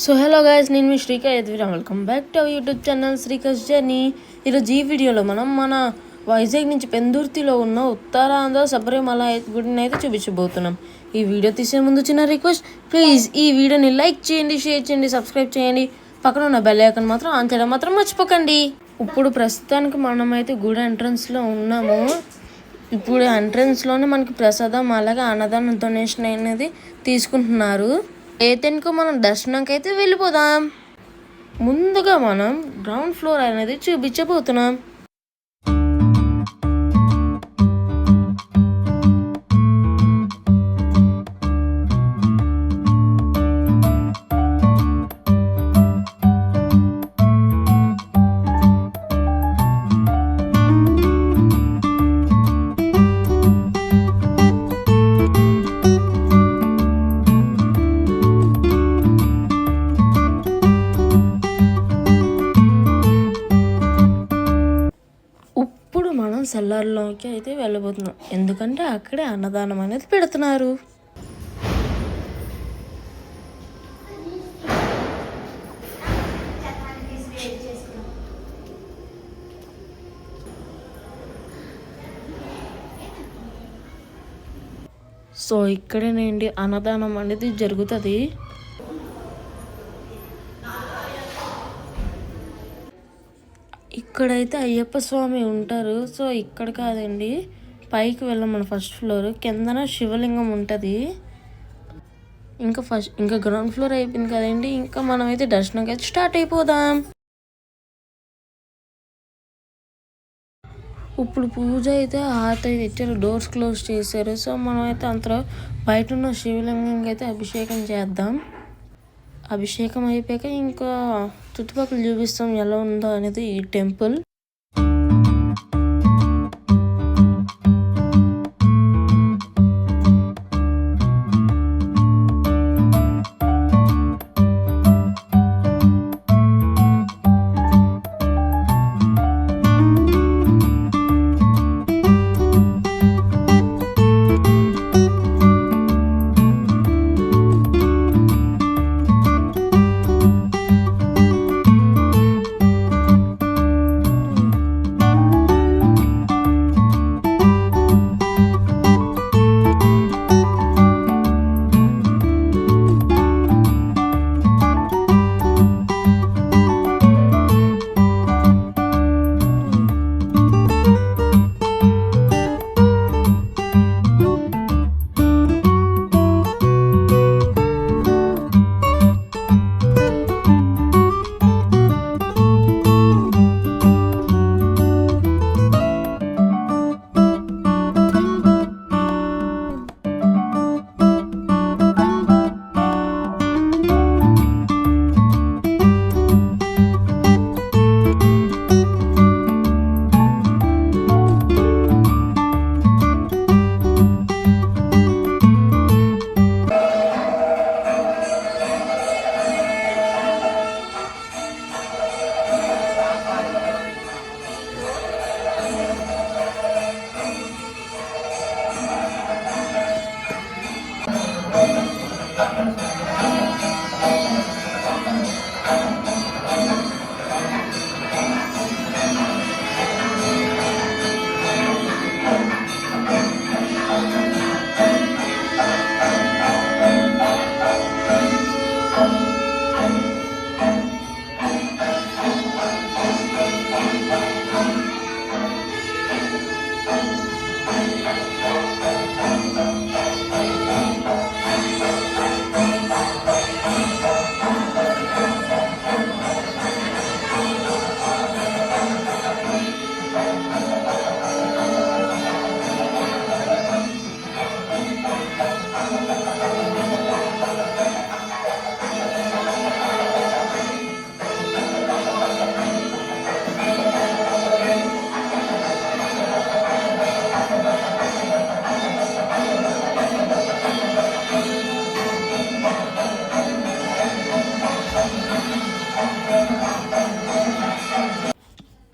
So hello guys, నేను మీ Srikash welcome back to our YouTube channel Srikash journey. ఈరోజు ఈ వీడియోలో మనం మన వైజాగ్ నుంచి పెందుర్తిలో ఉన్న ఉత్తరాంధ్ర శబరిమల గుడిని అయితే చూపించబోతున్నాం. ఈ వీడియో తీసే ముందు చిన్న రిక్వెస్ట్, ప్లీజ్ ఈ వీడియోని లైక్ చేయండి, షేర్ చేయండి, సబ్స్క్రైబ్ చేయండి. పక్కన ఉన్న బెల్ ఐకాన్ మాత్రం ఆన్ చేయడం మాత్రం మర్చిపోకండి. ఇప్పుడు ప్రస్తుతానికి మనమైతే గుడి ఎంట్రన్స్లో ఉన్నాము. ఇప్పుడు ఎంట్రన్స్లోనే మనకి ప్రసాదం అలాగే అన్నదానం డొనేషన్ అనేది తీసుకుంటున్నారు. ఏతెన్కు మనం దర్శనంకి అయితే వెళ్ళిపోదాం. ముందుగా మనం గ్రౌండ్ ఫ్లోర్ అనేది చూపించబోతున్నాం. మనం సెల్లార్లోకి అయితే వెళ్ళబోతున్నాం, ఎందుకంటే అక్కడే అన్నదానం అనేది పెడుతున్నారు. సో ఇక్కడేనండి అన్నదానం అనేది జరుగుతుంది. ఇక్కడైతే అయ్యప్ప స్వామి ఉంటారు. సో ఇక్కడ కాదండి, పైకి వెళ్ళాం మన ఫస్ట్ ఫ్లోర్. కిందన శివలింగం ఉంటుంది. ఇంకా గ్రౌండ్ ఫ్లోర్ అయిపోయింది కదండి, ఇంకా మనమైతే దర్శనంకి అయితే స్టార్ట్ అయిపోదాం. ఇప్పుడు పూజ అయితే హారతి అయితే ఇచ్చారు, డోర్స్ క్లోజ్ చేశారు. సో మనమైతే అంతలో బయట ఉన్న శివలింగంకి అయితే అభిషేకం చేద్దాం. అభిషేకం అయిపోయాక ఇంకా చుట్టుపక్కల చూపిస్తాం ఎలా ఉందో అనేది ఈ టెంపుల్.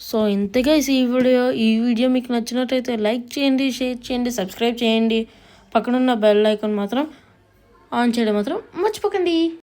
సో ఇంతగా ఈ వీడియో మీకు నచ్చినట్టయితే లైక్ చేయండి, షేర్ చేయండి, సబ్స్క్రైబ్ చేయండి. పక్కనున్న బెల్ ఐకాన్ మాత్రం ఆన్ చేయడం మాత్రం మర్చిపోకండి.